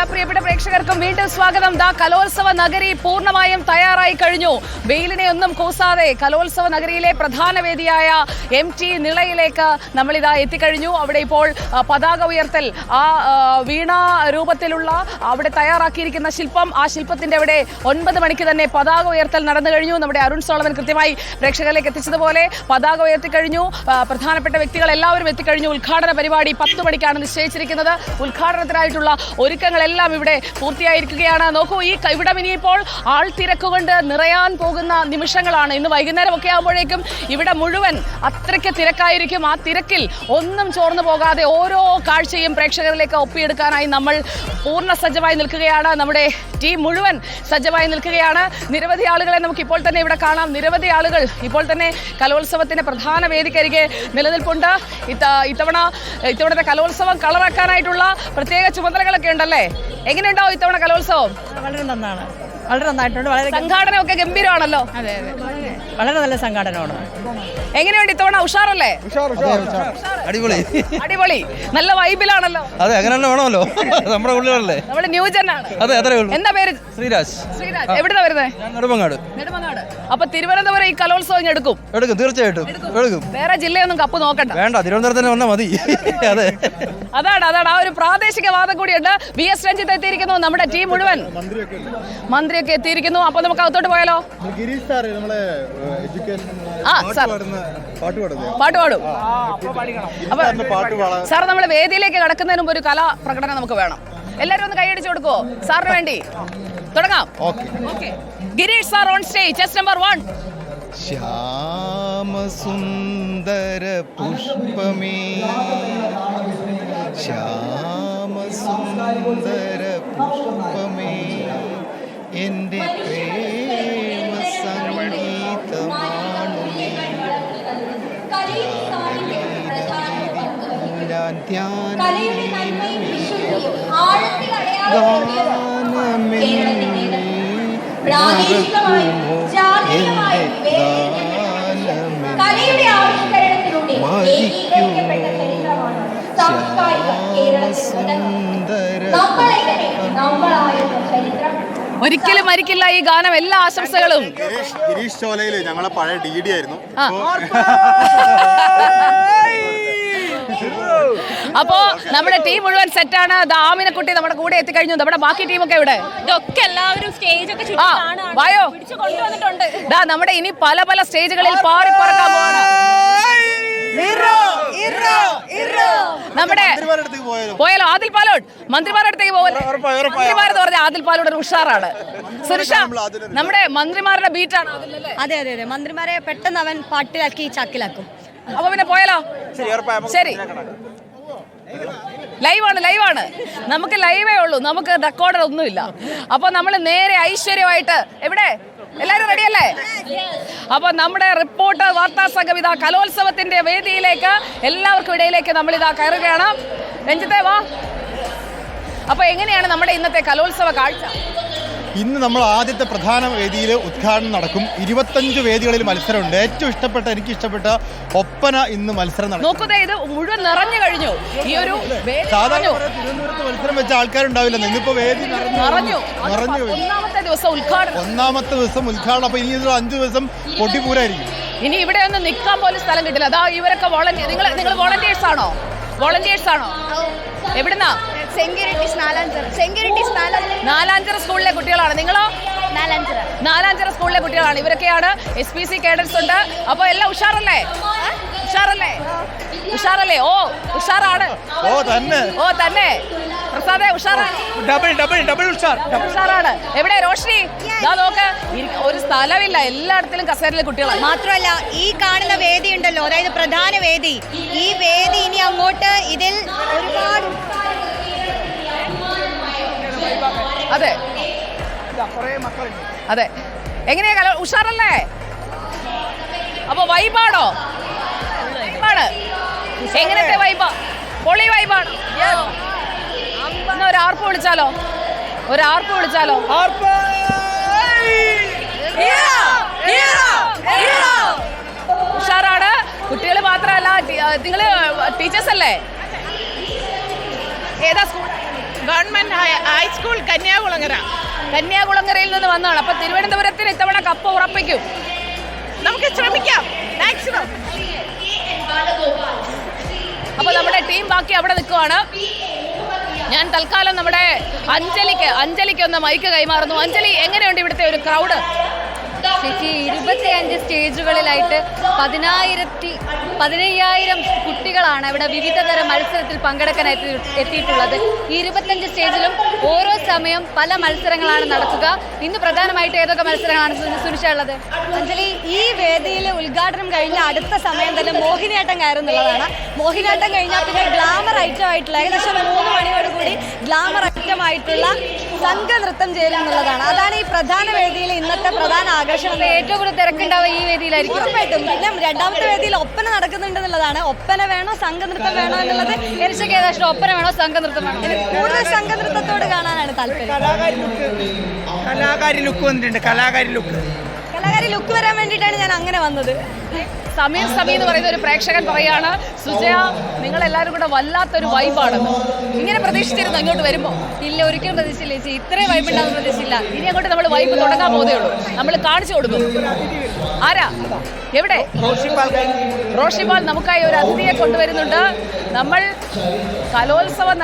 പ്രിയപ്പെട്ട പ്രേക്ഷകർക്കും വീണ്ടും സ്വാഗതം. കലോത്സവ നഗരി പൂർണ്ണമായും തയ്യാറായി കഴിഞ്ഞു. വെയിലിനെ ഒന്നും കൂസാതെ കലോത്സവ നഗരിയിലെ പ്രധാന വേദിയായ MT നിളയിലേക്ക് നമ്മളിതാ എത്തിക്കഴിഞ്ഞു. അവിടെ ഇപ്പോൾ പതാക ഉയർത്തൽ, ആ വീണ രൂപത്തിലുള്ള അവിടെ തയ്യാറാക്കിയിരിക്കുന്ന ശില്പം, ആ ശില്പത്തിന്റെ അവിടെ 9 മണിക്ക് തന്നെ പതാക ഉയർത്തൽ നടന്നു കഴിഞ്ഞു. നമ്മുടെ അരുൺ സോളമൻ കൃത്യമായി പ്രേക്ഷകരിലേക്ക് എത്തിച്ചതുപോലെ പതാക ഉയർത്തിക്കഴിഞ്ഞു. പ്രധാനപ്പെട്ട വ്യക്തികൾ എല്ലാവരും എത്തിക്കഴിഞ്ഞു. ഉദ്ഘാടന പരിപാടി 10 മണിക്കാണ് നിശ്ചയിച്ചിരിക്കുന്നത്. ഉദ്ഘാടനത്തിനായിട്ടുള്ള ഒരുക്കങ്ങളെല്ലാം ഇവിടെ പൂർത്തിയായിരിക്കുകയാണ്. നോക്കൂ, ഈ ഇവിടം ഇനിയിപ്പോൾ ആൾ തിരക്കുകൊണ്ട് നിറയാൻ പോകുന്ന നിമിഷങ്ങളാണ്. ഇന്ന് വൈകുന്നേരം ഒക്കെ ആകുമ്പോഴേക്കും ഇവിടെ മുഴുവൻ അത്രയ്ക്ക് തിരക്കായിരിക്കും. ആ തിരക്കിൽ ഒന്നും ചോർന്നു പോകാതെ ഓരോ കാഴ്ചയും പ്രേക്ഷകരിലേക്ക് ഒപ്പിയെടുക്കാനായി നമ്മൾ പൂർണ്ണ സജ്ജമായി നിൽക്കുകയാണ്. നമ്മുടെ ടീം മുഴുവൻ സജ്ജമായി നിൽക്കുകയാണ്. നിരവധി ആളുകളെ നമുക്ക് ഇപ്പോൾ തന്നെ ഇവിടെ കാണാം. നിരവധി ആളുകൾ ഇപ്പോൾ തന്നെ കലോത്സവത്തിന്റെ പ്രധാന വേദിക്കരികെ നിലനിൽപ്പുണ്ട്. ഇത്തവണത്തെ കലോത്സവം കളറാക്കാനായിട്ടുള്ള പ്രത്യേക ചുമതലകളൊക്കെ ഉണ്ടല്ലേ? എങ്ങനെയുണ്ടാവും ഇത്തവണ കലോത്സവം? വളരെ നന്നാണ്, വളരെ നന്നായിട്ടുണ്ട്. വളരെ സംഘാടനമൊക്കെ ഗംഭീരമാണല്ലോ. അതെ അതെ, വളരെ നല്ല സംഘാടനമാണ്. എങ്ങനെയുണ്ട് ഇത്തവണ? ഉഷാറല്ലേ? അടിപൊളി അടിപൊളി, നല്ല വൈബിലാണല്ലോ. അതെ, അങ്ങനെ തന്നെ വേണമല്ലോ. നമ്മുടെ ഉള്ളിലല്ലേ, നമ്മുടെ ന്യൂജൻ ആണ്. അതെ, അത്രേ ഉള്ളൂ. എന്താ പേര്? ശ്രീരാജ്. ശ്രീരാജ്, എവിടുന്നാ വരുന്നത്? നെടുമങ്ങാട്. അപ്പൊ തിരുവനന്തപുരം ഈ കലോത്സവം എടുക്കും? എടുക്കും, തീർച്ചയായിട്ടും എടുക്കും. വേറെ ജില്ലയൊന്നും കപ്പ് നോക്കണ്ട, വേണ്ട, തിരുവനന്തപുരത്ത് തന്നെ വന്നാൽ മതി. അതെ, അതാണ് ആ ഒരു പ്രാദേശിക വാദം കൂടിയുണ്ട്. VS രഞ്ജിത്ത് എത്തിയിരിക്കുന്നു. നമ്മുടെ ടീം മുഴുവൻ, മന്ത്രിയൊക്കെ എത്തിയിരിക്കുന്നു. അപ്പൊ നമുക്ക് അകത്തോട്ട് പോയാലോ? പാട്ട് പാടും. സാർ, നമ്മൾ വേദിയിലേക്ക് കടക്കുന്നതിന് മുമ്പ് ഒരു കലാ പ്രകടനം നമുക്ക് വേണം. എല്ലാവരും ഒന്ന് കൈയടിച്ചു കൊടുക്കുവോ സാറിന് വേണ്ടി? തുടങ്ങാം. Girish sir on stage, chest number 1. ശ്യാമസുന്ദര പുഷ്പമേ, ശ്യാമസുന്ദര പുഷ്പമേ, എൻ്റെ പ്രേമ സംഗീതമാണു നീ. ഞാൻ ഒരിക്കലും മരിക്കില്ല ഈ ഗാനം. എല്ലാ ആശംസകളും. ഗിരീഷ് ചോലയില് ഞങ്ങളെ പഴയ DD ആയിരുന്നു. അപ്പോ നമ്മുടെ ടീം മുഴുവൻ സെറ്റാണ്. ആമിനക്കുട്ടി നമ്മുടെ കൂടെ എത്തിക്കഴിഞ്ഞു. നമ്മുടെ ബാക്കി ടീമൊക്കെ ഇവിടെ എല്ലാവരും സ്റ്റേജ് ഒക്കെ വായോ കൊണ്ടുവന്നിട്ടുണ്ട്. നമ്മുടെ ഇനി പല പല സ്റ്റേജുകളിൽ പാറി പറക്കാൻ പോവാണ്. നമ്മുടെ പോയാലോ? ആദിൽ പാലോട് മന്ത്രിമാരുടെ അടുത്തേക്ക് പോകല്ലോ. മന്ത്രിമാരെന്ന് പറഞ്ഞാൽ ആദിൽ പാലോട് ഉഷാറാണ്. സുരക്ഷ നമ്മുടെ മന്ത്രിമാരുടെ ബീറ്റാണ്. അതെ അതെ അതെ, മന്ത്രിമാരെ പെട്ടെന്ന് അവൻ പാട്ടിലാക്കി ചാക്കിലാക്കും. അപ്പൊ പിന്നെ പോയാലോ? ശരി, ലൈവാണ്. നമുക്ക് ലൈവേ ഉള്ളൂ, നമുക്ക് റെക്കോർഡർ ഒന്നുമില്ല. അപ്പൊ നമ്മൾ നേരെ ഐശ്വര്യമായിട്ട് എവിടെ? എല്ലാരും റെഡിയല്ലേ? അപ്പൊ നമ്മുടെ റിപ്പോർട്ടർ വാർത്താ സംഘം ഇതാ കലോത്സവത്തിന്റെ വേദിയിലേക്ക്, എല്ലാവർക്കും ഇടയിലേക്ക് നമ്മളിതാ കയറുകയാണ്. രഞ്ജിത്തേ വാ. അപ്പൊ എങ്ങനെയാണ് നമ്മുടെ ഇന്നത്തെ കലോത്സവ കാഴ്ച? ഇന്ന് നമ്മൾ ആദ്യത്തെ പ്രധാന വേദിയിൽ ഉദ്ഘാടനം നടക്കും. 25 വേദികളിൽ മത്സരമുണ്ട്. ഏറ്റവും എനിക്ക് ഇഷ്ടപ്പെട്ട ഒപ്പന ഇന്ന് മത്സരം നടക്കും. നോക്കൂ, ഇത് മുഴുവൻ നിറഞ്ഞു കഴിഞ്ഞു. ഈ ഒരു സാധാരണ തിരുവനന്തപുരത്ത് മത്സരം വെച്ച ആൾക്കാരുണ്ടാവില്ല. ഇന്നിപ്പോ വേദി നിറഞ്ഞു. ഒന്നാമത്തെ ദിവസം ഉദ്ഘാടനം. അപ്പൊ ഇനി 5 ദിവസം പൊട്ടിപ്പൂരായിരിക്കും. ഇനി ഇവിടെ ഒന്നും നിൽക്കാൻ പോലും സ്ഥലം കിട്ടില്ല. അതാ ഇവരൊക്കെ നിങ്ങൾ വോളണ്ടിയേഴ്സ് ആണോ? എവിടുന്നാ? നാലാഞ്ചിറ സ്കൂളിലെ കുട്ടികളാണ്. നിങ്ങളോ? നാലാഞ്ചിറ സ്കൂളിലെ കുട്ടികളാണ്. ഇവരൊക്കെയാണ് SPC കേഡറ്റ്സ് ഉണ്ട്. അപ്പൊ എല്ലാം ഉഷാറല്ലേ? ഓ ഉഷാറാണ്. ഓ തന്നെ പ്രസാദേ, ഉഷാറാണ്. ഉഷാറാണ്. എവിടെ റോഷ്നി? നോക്ക്, ഒരു സ്ഥലമില്ല, എല്ലായിടത്തിലും കസേരയിലെ കുട്ടികളാണ്. മാത്രമല്ല, ഈ കാണുന്ന വേദി ഉണ്ടല്ലോ, അതായത് പ്രധാന വേദി, ഈ വേദി ഇനി അങ്ങോട്ട് ഇതിൽ ഒരുപാട് അതെ. എങ്ങനെയാ? ഉഷാറല്ലേ? അപ്പൊ വൈബാണോ? എങ്ങനത്തെ വൈബാ? പൊളി വൈബാണ്. ഒരു ആർപ്പ് വിളിച്ചാലോ? ഉഷാറാണ്. കുട്ടികൾ മാത്രമല്ല, നിങ്ങള് ടീച്ചേഴ്സ് അല്ലേ? ഏതാ സ്കൂൾ? Government high school Kanyakulangara. കന്യാകുളങ്ങരയിൽ നിന്ന് വന്നതാണ്. അപ്പൊ തിരുവനന്തപുരത്തിന് ഇത്തവണ കപ്പ് ഉറപ്പിക്കും. നമുക്ക് ശ്രമിക്കാം മാക്സിമം. അപ്പൊ നമ്മുടെ ടീം ബാക്കി അവിടെ നിൽക്കുവാണ്. ഞാൻ തൽക്കാലം നമ്മുടെ അഞ്ജലിക്ക് ഒന്ന് മൈക്ക് കൈമാറുന്നു. അഞ്ജലി, എങ്ങനെയുണ്ട് ഇവിടുത്തെ ഒരു ക്രൗഡ്? 25 സ്റ്റേജുകളിലായിട്ട് 15,000 കുട്ടികളാണ് ഇവിടെ വിവിധ തരം മത്സരത്തിൽ പങ്കെടുക്കാനായിട്ട് എത്തിയിട്ടുള്ളത്. ഈ 25 സ്റ്റേജിലും ഓരോ സമയം പല മത്സരങ്ങളാണ് നടക്കുക. ഇന്ന് പ്രധാനമായിട്ട് ഏതൊക്കെ മത്സരങ്ങളാണ് സുനിഷ ഉള്ളത്? അഞ്ജലി, ഈ വേദിയിലെ ഉദ്ഘാടനം കഴിഞ്ഞ അടുത്ത സമയം തന്നെ മോഹിനിയാട്ടം കയറുന്നുള്ളതാണ്. മോഹിനിയാട്ടം കഴിഞ്ഞാൽ പിന്നെ ഗ്ലാമർ ഐറ്റം ആയിട്ടുള്ള ഏകദേശം 3 മണിയോടുകൂടി ഗ്ലാമർ ഐറ്റം ആയിട്ടുള്ള സംഘനൃത്തം ചേരുന്നുള്ളതാണ്. അതാണ് ഈ പ്രധാന വേദിയിലെ ഇന്നത്തെ പ്രധാന ആകർഷണം. ഏറ്റവും കൂടുതൽ തിരക്കുണ്ടാവുക ഈ വേദിയിലായിരിക്കും. ഉറപ്പായിട്ടും. പിന്നെ രണ്ടാമത്തെ വേദിയിൽ ഒപ്പന നടക്കുന്നുണ്ടെന്നുള്ളതാണ്. ഒപ്പന വേണോ സംഘനൃത്തം വേണോ എന്നുള്ളത് എനിക്ക് ഏതാണ്ട് ഒപ്പന വേണോ സംഘനൃത്തം വേണോ? കൂടുതൽ സംഘനൃത്തത്തോട് കാണാനാണ് താല്പര്യം. കലാകാരി ലുക്ക് വന്നിട്ടുണ്ട്. കലാകാരി ലുക്ക് വരാൻ വേണ്ടിയിട്ടാണ് ഞാൻ അങ്ങനെ വന്നത്. സമീർ എന്ന് പറയുന്ന ഒരു പ്രേക്ഷകൻ പറയാണ്, സുജയ നിങ്ങൾ എല്ലാവരും കൂടെ വല്ലാത്തൊരു വൈബാണെന്ന്. ഇങ്ങനെ പ്രതീക്ഷിച്ചിരുന്നു ഇങ്ങോട്ട് വരുമ്പോൾ? ഇല്ല, ഒരിക്കലും പ്രതീക്ഷിച്ചില്ല ചേച്ചി. ഇത്രയും വൈബ് ഉണ്ടാകുന്ന പ്രതീക്ഷിച്ചില്ല. ഇനി അങ്ങോട്ട് നമ്മൾ വൈബ് തുടങ്ങാൻ പോകുന്നേ ഉള്ളൂ. നമ്മൾ കാണിച്ചു കൊടുക്കും. ആരാ? എവിടെ? റോഷിപാൽ നമുക്കായി ഒരു അതിഥിയെ കൊണ്ടുവരുന്നുണ്ട്. നമ്മൾ കലോത്സവം